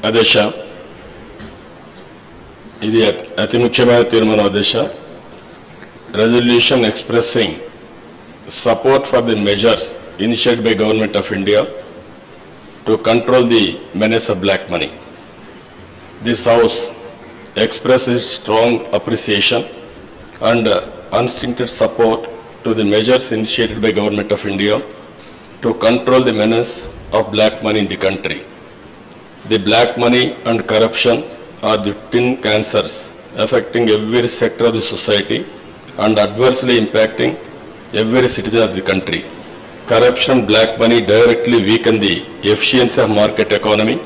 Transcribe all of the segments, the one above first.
అధ్యక్ష, ఇది అతి ముఖ్యమైన తీర్మానం అధ్యక్ష. Resolution expressing support for the measures initiated by Government of India to control the menace of black money. This House expresses strong appreciation and unstinted support to the measures initiated by Government of India to control the menace of black money in the country. The black money and corruption are the twin cancers affecting every sector of the society and adversely impacting every citizen of the country. Corruption and black money directly weaken the efficiency of market economy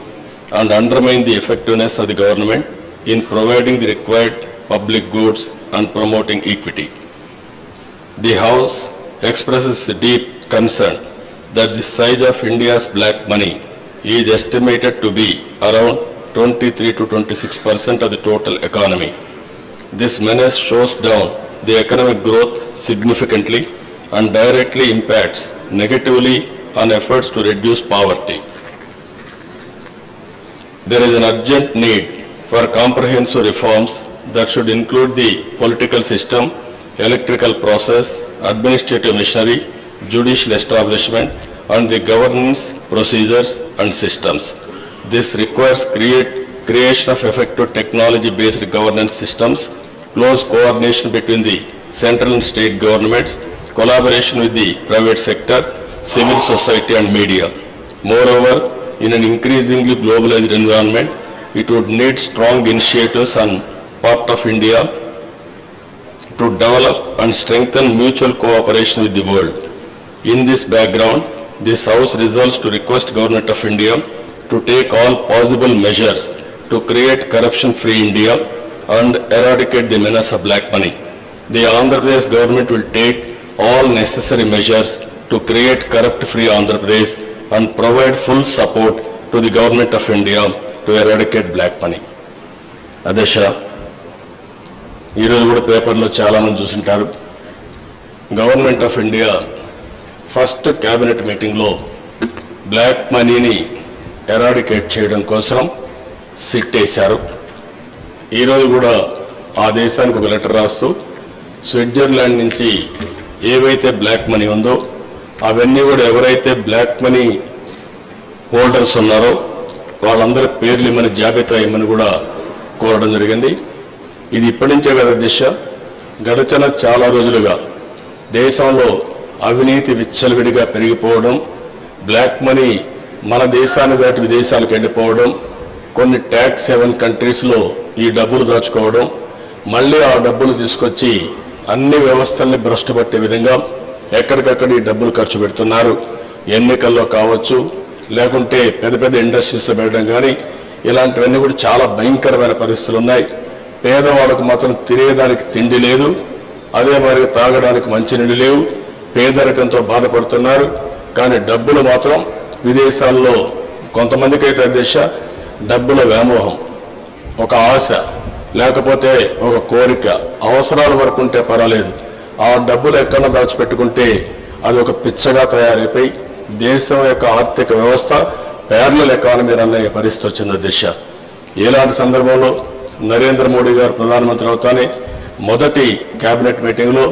and undermine the effectiveness of the government in providing the required public goods and promoting equity. The House expresses deep concern that the size of India's black money is estimated to be around 23 to 26% of the total economy. This menace shows down the economic growth significantly and directly impacts negatively on efforts to reduce poverty. There is an urgent need for comprehensive reforms that should include the political system, electoral process, administrative machinery, judicial establishment, and the governance procedures and systems. This requires creation of effective technology-based governance systems, close coordination between the central and state governments, collaboration with the private sector, civil society and media. Moreover, in an increasingly globalized environment, it would need strong initiatives on part of India to develop and strengthen mutual cooperation with the world. In this background, this House resolves to request Government of India to take all possible measures to create corruption-free India and eradicate the menace of black money. The Andhra Pradesh government will take all necessary measures to create corrupt-free Andhra Pradesh and provide full support to the Government of India to eradicate black money. అధ్యక్ష, ఈరోజు కూడా పేపర్లో చాలా మంది చూసింటారు. Government of India first cabinet మీటింగ్లో black మనీని eradicate చేయడం కోసం సిట్ వేశారు. ఈరోజు కూడా ఆ దేశానికి ఒక లెటర్ రాస్తూ స్విట్జర్లాండ్ నుంచి ఏవైతే బ్లాక్ మనీ ఉందో అవన్నీ కూడా ఎవరైతే బ్లాక్ మనీ హోల్డర్స్ ఉన్నారో వాళ్ళందరి పేర్లు ఇమ్మని జాబితా ఇమ్మని కూడా కోరడం జరిగింది. ఇది ఇప్పటి నుంచే కదా దిశ. గడిచిన చాలా రోజులుగా దేశంలో అవినీతి విచ్చలవిడిగా పెరిగిపోవడం, బ్లాక్ మనీ మన దేశాన్ని దాటి విదేశాలకు వెళ్ళిపోవడం, కొన్ని ట్యాక్స్ హెవెన్ కంట్రీస్లో ఈ డబ్బులు దాచుకోవడం, మళ్ళీ ఆ డబ్బులు తీసుకొచ్చి అన్ని వ్యవస్థల్ని భ్రష్టు పట్టే విధంగా ఎక్కడికక్కడ ఈ డబ్బులు ఖర్చు పెడుతున్నారు. ఎన్నికల్లో కావచ్చు, లేకుంటే పెద్ద పెద్ద ఇండస్ట్రీస్లో పెట్టడం కానీ ఇలాంటివన్నీ కూడా చాలా భయంకరమైన పరిస్థితులు ఉన్నాయి. పేదవాళ్ళకు మాత్రం తినేదానికి తిండి లేదు, అదే మరి తాగడానికి మంచినీళ్ళు లేవు, పేదరికంతో బాధపడుతున్నారు. కానీ డబ్బులు మాత్రం విదేశాల్లో కొంతమందికైతే అధ్యక్ష డబ్బుల వ్యామోహం, ఒక ఆశ, లేకపోతే ఒక కోరిక, అవసరాల వరకు ఉంటే పర్వాలేదు, ఆ డబ్బులు ఎక్కడ దాచిపెట్టుకుంటే అది ఒక పిచ్చగా తయారైపోయి దేశం యొక్క ఆర్థిక వ్యవస్థ ప్యారలల్ ఎకానమీ రన్ అయ్యే పరిస్థితి వచ్చింది అధ్యక్ష. ఇలాంటి సందర్భంలో నరేంద్ర మోడీ గారు ప్రధానమంత్రి అవుతానే మొదటి కేబినెట్ మీటింగ్లో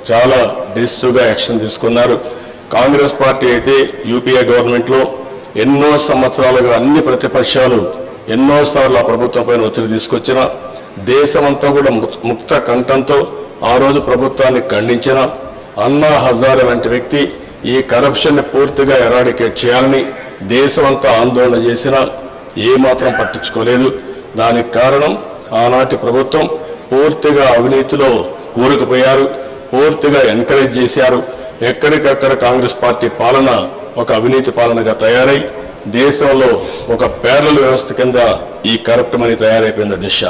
చాలా డిసిసివ్గా యాక్షన్ తీసుకున్నారు. కాంగ్రెస్ పార్టీ అయితే యూపీఏ గవర్నమెంట్లో ఎన్నో సంవత్సరాలుగా అన్ని ప్రతిపక్షాలు ఎన్నోసార్లు ఆ ప్రభుత్వం పైన ఒత్తిడి తీసుకొచ్చిన, దేశమంతా కూడా ముక్త కంఠంతో ఆ రోజు ప్రభుత్వాన్ని ఖండించిన అన్నా హజారే వంటి వ్యక్తి ఈ కరప్షన్ ని పూర్తిగా ఎరాడికేట్ చేయాలని దేశమంతా ఆందోళన చేసినా ఏమాత్రం పట్టించుకోలేదు. దానికి కారణం ఆనాటి ప్రభుత్వం పూర్తిగా అవినీతిలో కూరుకుపోయారు, పూర్తిగా ఎంకరేజ్ చేశారు. ఎక్కడికక్కడ కాంగ్రెస్ పార్టీ పాలన ఒక అవినీతి పాలనగా తయారై దేశంలో ఒక ప్యారలల్ వ్యవస్థ కింద ఈ కరప్ట్ మనీ తయారైపోయింది దిశ.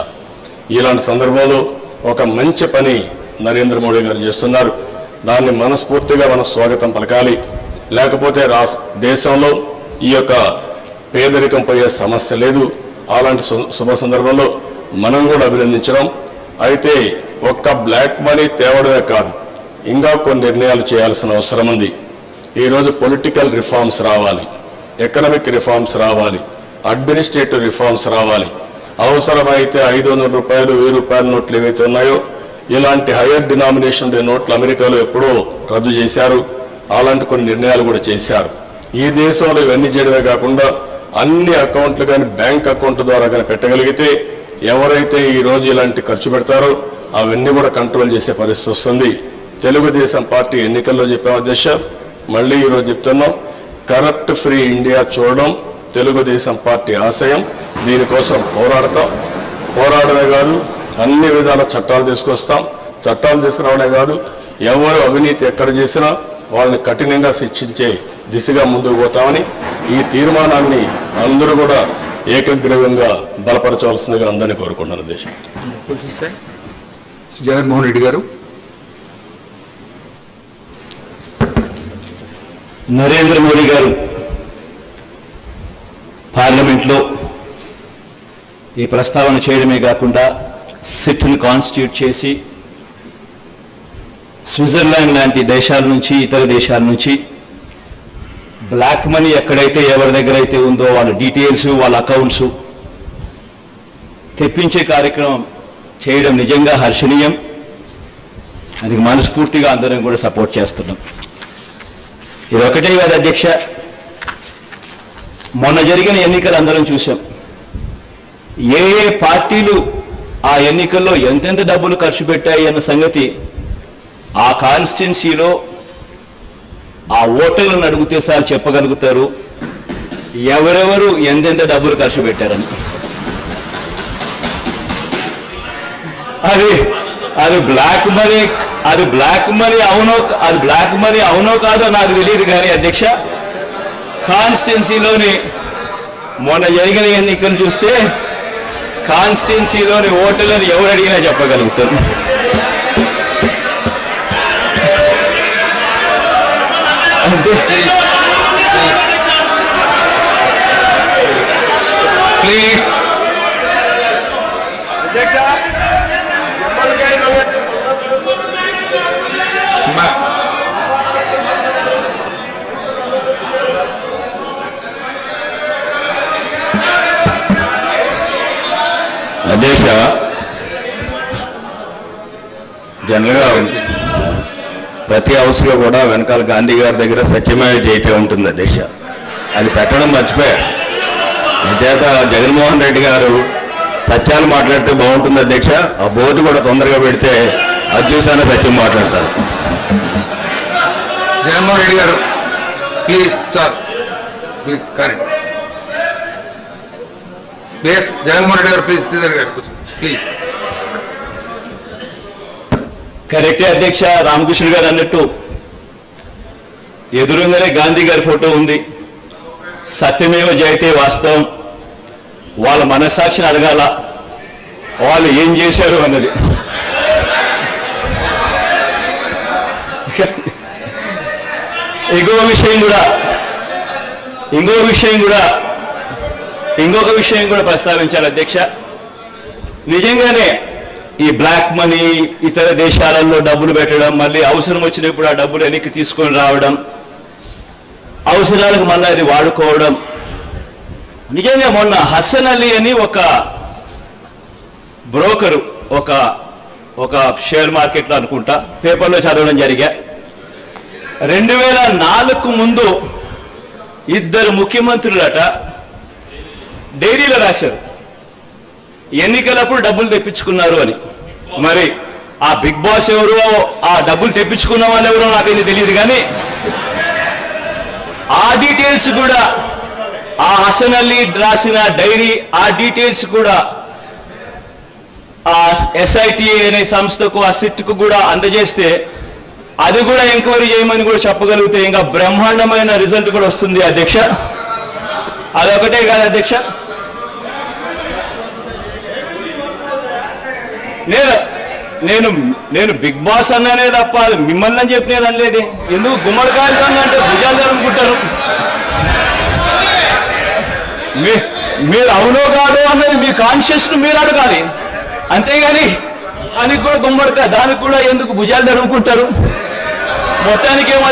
ఇలాంటి సందర్భంలో ఒక మంచి పని నరేంద్ర మోడీ గారు చేస్తున్నారు. దాన్ని మనస్ఫూర్తిగా మనం స్వాగతం పలకాలి. లేకపోతే దేశంలో ఈ యొక్క పేదరికం పోయే సమస్య లేదు. అలాంటి శుభ సందర్భంలో మనం కూడా అభినందించడం. అయితే ఒక్క బ్లాక్ మనీ తేవడమే కాదు, ఇంకా కొన్ని నిర్ణయాలు చేయాల్సిన అవసరం ఉంది. ఈరోజు పొలిటికల్ రిఫార్మ్స్ రావాలి, ఎకనామిక్ రిఫార్మ్స్ రావాలి, అడ్మినిస్ట్రేటివ్ రిఫార్మ్స్ రావాలి. అవసరమైతే 500 రూపాయలు 1000 రూపాయల నోట్లు ఏవైతే ఉన్నాయో ఇలాంటి హయ్యర్ డినామినేషన్ ఉండే నోట్లు అమెరికాలో ఎప్పుడో రద్దు చేశారు. అలాంటి కొన్ని నిర్ణయాలు కూడా చేశారు. ఈ దేశంలో ఇవన్నీ చేయడమే కాకుండా అన్ని అకౌంట్లు కానీ బ్యాంక్ అకౌంట్ల ద్వారా కానీ పెట్టగలిగితే ఎవరైతే ఈ రోజు ఇలాంటి ఖర్చు పెడతారో అవన్నీ కూడా కంట్రోల్ చేసే పరిస్థితి వస్తుంది. తెలుగుదేశం పార్టీ ఎన్నికల్లో చెప్పాం అధ్యక్ష, మళ్లీ ఈరోజు చెప్తున్నాం, కరప్ట్ ఫ్రీ ఇండియా చూడడం తెలుగుదేశం పార్టీ ఆశయం. దీనికోసం పోరాడమే కాదు అన్ని విధాల చట్టాలు తీసుకొస్తాం. చట్టాలు తీసుకురావడమే కాదు ఎవరు అవినీతి ఎక్కడ చేసినా వాళ్ళని కఠినంగా శిక్షించే దిశగా ముందుకు పోతామని ఈ తీర్మానాన్ని అందరూ కూడా ఏకగ్రీవంగా బలపరచవలసిందిగా అందరినీ కోరుకుంటున్నాను. దేశం జగన్మోహన్ రెడ్డి గారు. నరేంద్ర మోడీ గారు పార్లమెంట్లో ఈ ప్రస్తావన చేయడమే కాకుండా సిట్ను కాన్స్టిట్యూట్ చేసి స్విట్జర్లాండ్ లాంటి దేశాల నుంచి ఇతర దేశాల నుంచి బ్లాక్ మనీ ఎక్కడైతే ఎవరి దగ్గర అయితే ఉందో వాళ్ళ డీటెయిల్స్ వాళ్ళ అకౌంట్స్ తెప్పించే కార్యక్రమం చేయడం నిజంగా హర్షణీయం. అది మనస్ఫూర్తిగా అందరం కూడా సపోర్ట్ చేస్తున్నాం. ఇది ఒకటే కాదు అధ్యక్ష, మొన్న జరిగిన ఎన్నికలు అందరం చూశాం. ఏ ఏ పార్టీలు ఆ ఎన్నికల్లో ఎంతెంత డబ్బులు ఖర్చు పెట్టాయి అన్న సంగతి ఆ కాన్స్టిట్యున్సీలో ఆ ఓటర్లను అడిగితే సార్ చెప్పగలుగుతారు ఎవరెవరు ఎంతెంత డబ్బులు ఖర్చు పెట్టారని. అది బ్లాక్ మనీ అవునో కాదో నాకు తెలియదు కానీ అధ్యక్ష, కాన్స్టిట్యున్సీలోని మొన్న జరిగిన ఎన్నికలు చూస్తే కాన్స్టిట్యున్సీలోని ఓటర్లను ఎవరు అడిగినా చెప్పగలుగుతారు. ప్లీజ్ అధ్యక్ష, జనరల్గా ప్రతి హౌస్లో కూడా వెనకాల గాంధీ గారి దగ్గర సత్యమేవ జయతే ఉంటుంది అధ్యక్ష. అది పెట్టడం మర్చిపోయారు. చేత జగన్మోహన్ రెడ్డి గారు సత్యాలు మాట్లాడితే బాగుంటుంది అధ్యక్ష. ఆ బోర్డు కూడా తొందరగా పెడితే అది చూసానే సత్యం మాట్లాడతారు. జగన్మోహన్ రెడ్డి గారు please sir, please correct. Please Jaganmohan Reddy గారు ప్లీజ్ శ్రీధర్ గారు ప్లీజ్. కరెక్టే అధ్యక్ష, రామకృష్ణ గారు అన్నట్టు ఎదురుగానే గాంధీ గారి ఫోటో ఉంది. సత్యమేవ జయతే వాస్తవం. వాళ్ళ మనస్సాక్షిని అడగాల వాళ్ళు ఏం చేశారు అన్నది. ఇంకొక విషయం కూడా ప్రస్తావించాలి అధ్యక్ష. నిజంగానే ఈ బ్లాక్ మనీ ఇతర దేశాలలో డబ్బులు పెట్టడం, మళ్ళీ అవసరం వచ్చినప్పుడు ఆ డబ్బులు వెనక్కి తీసుకొని రావడం, అవసరాలకు మళ్ళీ అది వాడుకోవడం. నిజంగా మొన్న హసన్ అలీ అని ఒక బ్రోకరు ఒక షేర్ మార్కెట్లో అనుకుంటా పేపర్లో చదవడం జరిగా, 2004 ముందు 2 ముఖ్యమంత్రులట డైరీలో రాశారు ఎన్నికలప్పుడు డబ్బులు తెప్పించుకున్నారు అని. మరి ఆ బిగ్ బాస్ ఎవరో, ఆ డబ్బులు తెప్పించుకున్న వాళ్ళు ఎవరో నాకైతే తెలియదు కానీ ఆ డీటెయిల్స్ కూడా, ఆ హసన్ అలీ రాసిన డైరీ ఆ డీటెయిల్స్ కూడా ఆ SITA అనే సంస్థకు, ఆ సిట్కు కూడా అందజేస్తే అది కూడా ఎంక్వైరీ చేయమని కూడా చెప్పగలిగితే ఇంకా బ్రహ్మాండమైన రిజల్ట్ కూడా వస్తుంది అధ్యక్ష. అదొకటే కాదు అధ్యక్ష, నేను బిగ్ బాస్ అన్నానే తప్ప మిమ్మల్ని అని చెప్పి నేను అనలేదు. ఎందుకు గుమ్మడికాయలు అంటే భుజాలు అనుకుంటారు. మీరు అవునో కాదో అన్నది మీ కాన్షియస్ మీరు అడగాలి, అంతేగాని దానికి కూడా గుమ్మడికాయ దానికి కూడా ఎందుకు భుజాలు జరుపుకుంటారు. మొత్తానికేమో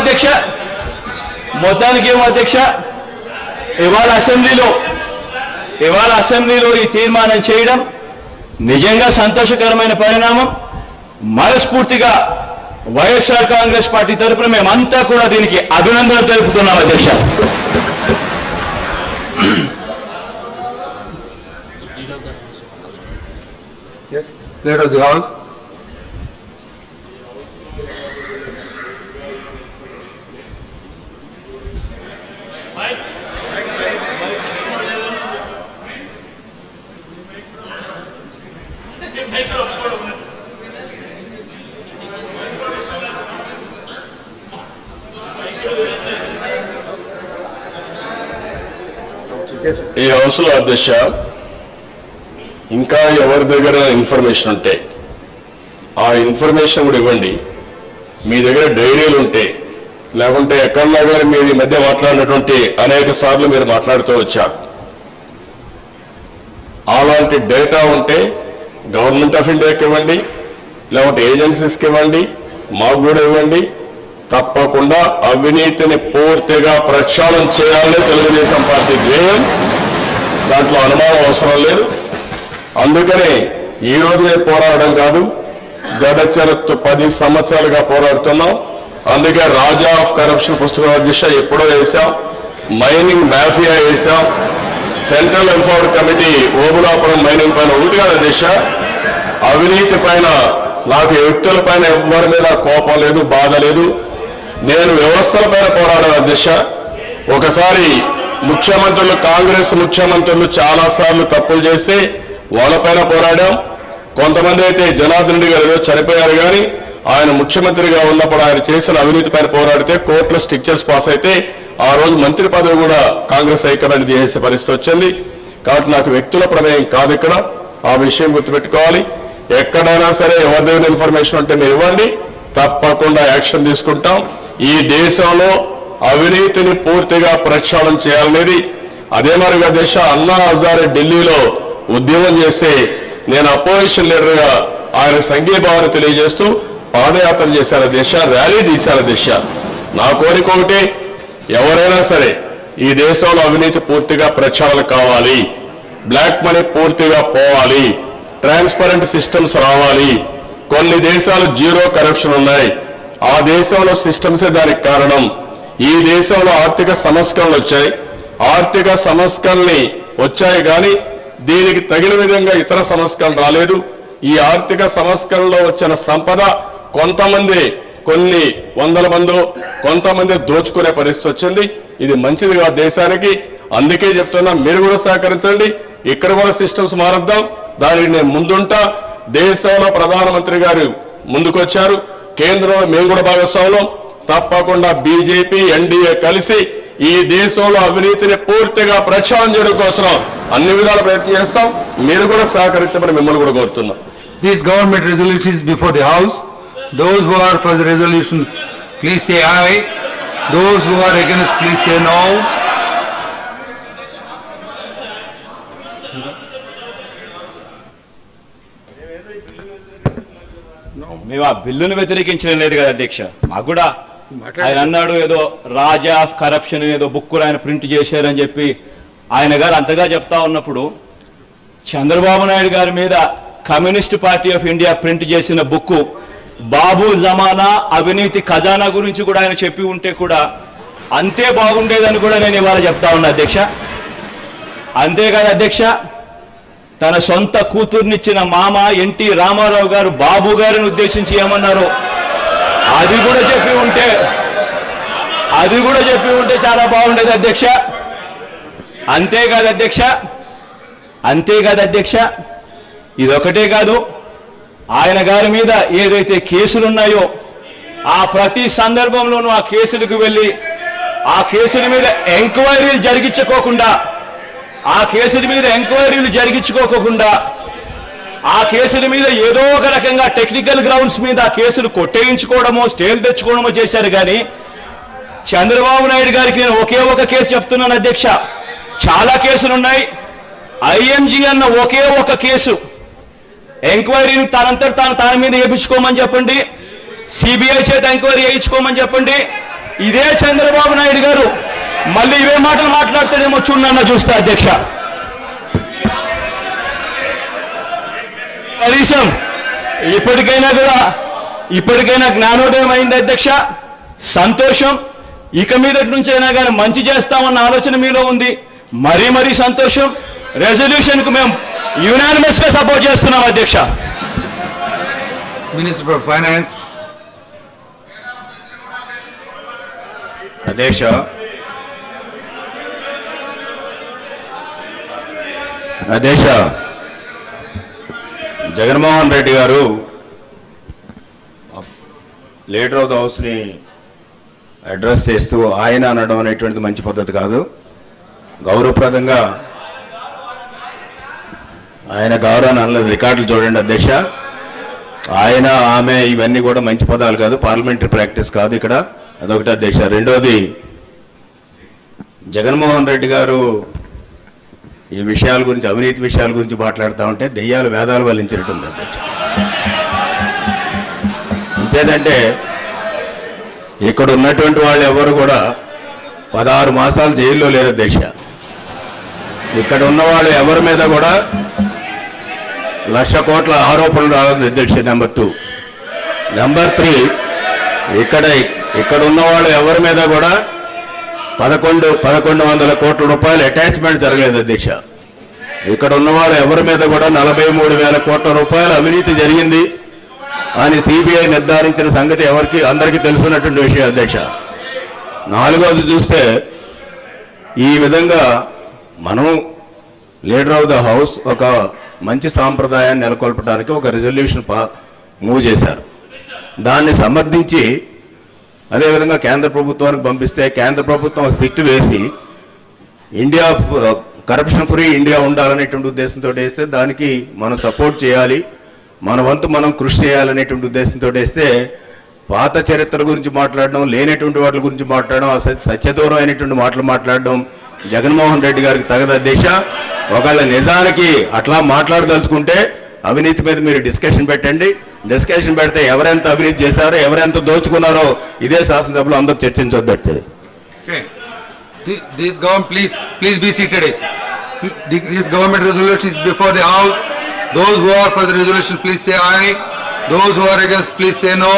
అధ్యక్ష, ఇవాళ ఇవాళ అసెంబ్లీలో ఈ తీర్మానం చేయడం నిజంగా సంతోషకరమైన పరిణామం. మనస్ఫూర్తిగా వైఎస్ఆర్ కాంగ్రెస్ పార్టీ తరఫున మేమంతా కూడా దీనికి అభినందనలు తెలుపుతున్నాం అధ్యక్ష. Yes, Leader of the House. ఈ హౌస్లో అధ్యక్ష ఇంకా ఎవరి దగ్గర ఇన్ఫర్మేషన్ ఉంటే ఆ ఇన్ఫర్మేషన్ కూడా ఇవ్వండి. మీ దగ్గర డైరీలు ఉంటే, లేకుంటే ఎక్కడన్నా కానీ మీరు ఈ మధ్య మాట్లాడినటువంటి అనేక సార్లు మీరు మాట్లాడుతూ వచ్చారు. అలాంటి డేటా ఉంటే గవర్నమెంట్ ఆఫ్ ఇండియాకి ఇవ్వండి, లేకుంటే ఏజెన్సీస్కి ఇవ్వండి, మాకు కూడా ఇవ్వండి. తప్పకుండా అవినీతిని పూర్తిగా ప్రక్షాళన చేయాలని తెలుగుదేశం పార్టీ ధ్యేయం. దాంట్లో అనుమానం అవసరం లేదు. అందుకనే ఈ రోజే పోరాడడం కాదు, గడచిన 10 సంవత్సరాలుగా పోరాడుతున్నాం. అందుకే రాజా ఆఫ్ కరప్షన్ పుస్తకం అధ్యక్ష ఎప్పుడో వేశాం, మైనింగ్ మాఫియా వేశాం, central empowered committee Obulapuram mining పైన ఒకటి కాదు అధ్యక్ష. అవినీతి పైన నాకు వ్యక్తుల పైన ఎవరి మీద కోపం లేదు, బాధ లేదు. నేను వ్యవస్థల పైన పోరాడాను అధ్యక్ష. ఒకసారి ముఖ్యమంత్రులు, కాంగ్రెస్ ముఖ్యమంత్రులు చాలాసార్లు తప్పులు చేస్తే వాళ్ళపైన పోరాడాం. కొంతమంది అయితే జనార్దన్ రెడ్డి గారు చనిపోయారు, కానీ ఆయన ముఖ్యమంత్రిగా ఉన్నప్పుడు ఆయన చేసిన అవినీతి పైన పోరాడితే కోర్టులో స్ట్రిక్చర్స్ పాస్ అయితే ఆ రోజు మంత్రి పదవి కూడా కాంగ్రెస్ హైకమాండ్ చేసే పరిస్థితి వచ్చింది. కాబట్టి నాకు వ్యక్తుల ప్రమేయం కాదు ఇక్కడ, ఆ విషయం గుర్తుపెట్టుకోవాలి. ఎక్కడైనా సరే ఎవరి దగ్గర ఇన్ఫర్మేషన్ ఉంటే మీరు ఇవ్వండి, తప్పకుండా యాక్షన్ తీసుకుంటాం. ఈ దేశంలో అవినీతిని పూర్తిగా ప్రక్షాళన చేయాలనేది. అదే మరిగా దేశ అన్నా హజారే ఢిల్లీలో ఉద్యమం చేస్తే నేను అపోజిషన్ లీడర్గా ఆయన సంఘీభావాన్ని తెలియజేస్తూ పాదయాత్ర చేశారు దేశ, ర్యాలీ తీశారు దేశ. నా కోరిక ఒకటి, ఎవరైనా సరే ఈ దేశంలో అవినీతి పూర్తిగా ప్రక్షాళన కావాలి, బ్లాక్ మనీ పూర్తిగా పోవాలి, ట్రాన్స్పరెంట్ సిస్టమ్స్ రావాలి. కొన్ని దేశాలు జీరో కరప్షన్ ఉన్నాయి, ఆ దేశంలో సిస్టమ్సే దానికి కారణం. ఈ దేశంలో ఆర్థిక సంస్కరణలు వచ్చాయి, ఆర్థిక సంస్కరణలు వచ్చాయి కానీ దీనికి తగిన విధంగా ఇతర సంస్కరణలు రాలేదు. ఈ ఆర్థిక సంస్కరణలో వచ్చిన సంపద కొంతమంది, కొన్ని వందల మందో కొంతమంది దోచుకునే పరిస్థితి వచ్చింది. ఇది మంచిది కాదు దేశానికి. అందుకే చెప్తున్నా, మీరు కూడా సహకరించండి. ఇక్కడ కూడా సిస్టమ్స్ మారుద్దాం, దానికి నేను ముందుంటా. దేశంలో ప్రధానమంత్రి గారు ముందుకొచ్చారు, కేంద్రంలో మేము కూడా భాగస్వాములం. తప్పకుండా బీజేపీ, ఎన్డీఏ కలిసి ఈ దేశంలో అవినీతిని పూర్తిగా ప్రక్షాళన చేయడం కోసం అన్ని విధాల ప్రయత్నం చేస్తాం. మీరు కూడా సహకరించమని మిమ్మల్ని కూడా కోరుతున్నాం. These government resolutions before the House. Those who are for the resolution, please say aye. Those who are against, please say no. మేము ఆ బిల్లును వ్యతిరేకించడం లేదు కదా అధ్యక్ష. మాకు కూడా ఆయన అన్నాడు ఏదో రాజా ఆఫ్ కరప్షన్ ఏదో బుక్కులు ఆయన ప్రింట్ చేశారని చెప్పి ఆయన గారు అంతగా చెప్తా ఉన్నప్పుడు, చంద్రబాబు నాయుడు గారి మీద communist party of India print చేసిన బుక్కు బాబు జమానా అవినీతి ఖజానా గురించి కూడా ఆయన చెప్పి ఉంటే కూడా అంతే బాగుండేదని కూడా నేను ఇవాళ చెప్తా ఉన్నా అధ్యక్ష. అంతేకాదు అధ్యక్ష, తన సొంత కూతుర్నిచ్చిన మామ ఎన్టీ రామారావు గారు బాబు గారిని ఉద్దేశించి ఏమన్నారు అది కూడా చెప్పి ఉంటే చాలా బాగుండేది అధ్యక్ష. అంతేకాదు అధ్యక్ష, ఇదొకటే కాదు, ఆయన గారి మీద ఏదైతే కేసులున్నాయో ఆ ప్రతి సందర్భంలోనూ ఆ కేసులకు వెళ్లి ఆ కేసుల మీద ఎంక్వైరీలు జరిగించుకోకుండా ఆ కేసుల మీద ఏదో ఒక రకంగా టెక్నికల్ గ్రౌండ్స్ మీద ఆ కేసులు కొట్టేయించుకోవడమో స్టేలు తెచ్చుకోవడమో చేశారు. కానీ చంద్రబాబు నాయుడు గారికి నేను ఒకే ఒక కేసు చెప్తున్నాను అధ్యక్ష, చాలా కేసులున్నాయి. ఐఎంజీ అన్న ఒకే ఒక కేసు ఎంక్వైరీని తన మీద వేయించుకోమని చెప్పండి, సిబిఐ చేత ఎంక్వైరీ వేయించుకోమని చెప్పండి. ఇదే చంద్రబాబు నాయుడు గారు మళ్ళీ ఇవే మాటలు మాట్లాడతాడేమో చూడన్న చూస్తా అధ్యక్ష. కనీసం ఇప్పటికైనా జ్ఞానోదయం అయింది అధ్యక్ష. సంతోషం. ఇక మీదటి నుంచైనా కానీ మంచి చేస్తామన్న ఆలోచన మీలో ఉంది. మరీ సంతోషం. రెజల్యూషన్ కు మేము యునానిమస్ గా సపోర్ట్ చేస్తున్నాం అధ్యక్ష. Minister for Finance. అధ్యక్ష, జగన్మోహన్ రెడ్డి గారు లీడర్ ఆఫ్ ద హౌస్ ని అడ్రస్ చేస్తూ ఆయన అనడం అనేటువంటిది మంచి పద్ధతి కాదు. గౌరవప్రదంగా ఆయన గౌరవాన్ని అనలేదు. రికార్డులు చూడండి అధ్యక్ష. ఆయన ఆమె ఇవన్నీ కూడా మంచి పదాలు కాదు, పార్లమెంటరీ ప్రాక్టీస్ కాదు ఇక్కడ. అదొకటి అధ్యక్ష. రెండోది, జగన్మోహన్ రెడ్డి గారు ఈ విషయాల గురించి, అవినీతి విషయాల గురించి మాట్లాడుతూ ఉంటే దెయ్యాలు వేదాలు వల్లించినట్టుంది అధ్యక్ష. ఇంకేదంటే ఇక్కడ ఉన్నటువంటి వాళ్ళు ఎవరు కూడా 16 మాసాలు జైల్లో లేరు అధ్యక్ష. ఇక్కడ ఉన్నవాళ్ళు ఎవరి మీద కూడా 1,00,000 కోట్ల ఆరోపణలు రాలేదు అధ్యక్ష. నెంబర్ 2. నెంబర్ 3, ఇక్కడ ఉన్నవాళ్ళు ఎవరి మీద కూడా 1,100 కోట్ల రూపాయలు అటాచ్మెంట్ జరగలేదు అధ్యక్ష. ఇక్కడ ఉన్నవాళ్ళు ఎవరి మీద కూడా 43,000 కోట్ల రూపాయలు అవినీతి జరిగింది అని సిబిఐ నిర్ధారించిన సంగతి అందరికీ తెలుసున్నటువంటి విషయం అధ్యక్ష. 4వది చూస్తే, ఈ విధంగా మనం లీడర్ ఆఫ్ ద హౌస్ ఒక మంచి సాంప్రదాయాన్ని నెలకొల్పడానికి ఒక రిజల్యూషన్ మూవ్ చేశారు. దాన్ని సమర్థించి అదేవిధంగా కేంద్ర ప్రభుత్వానికి పంపిస్తే కేంద్ర ప్రభుత్వం సిట్ వేసి ఇండియా కరప్షన్ ఫ్రీ ఇండియా ఉండాలనేటువంటి ఉద్దేశంతో వేస్తే దానికి మనం సపోర్ట్ చేయాలి, మన వంతు మనం కృషి చేయాలనేటువంటి ఉద్దేశంతో వేస్తే పాత చరిత్ర గురించి మాట్లాడడం, లేనటువంటి వాటి గురించి మాట్లాడడం, సత్యదూరం అయినటువంటి మాటలు మాట్లాడడం జగన్మోహన్ రెడ్డి గారికి తగదు అధ్యక్ష. ఒకవేళ నిజానికి అట్లా మాట్లాడదలుచుకుంటే అవినీతి మీద మీరు డిస్కషన్ పెట్టండి. డిస్కషన్ పెడితే ఎవరెంత అవినీతి చేశారో, ఎవరెంత దోచుకున్నారో ఇదే శాసనసభలో అందరూ చర్చించొద్దట్టు. This government, please be seated. This government resolution is before the House. Those who are for the resolution, please say aye. Those who are against, please say no.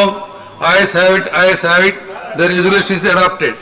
Ayes have it. The resolution is adopted.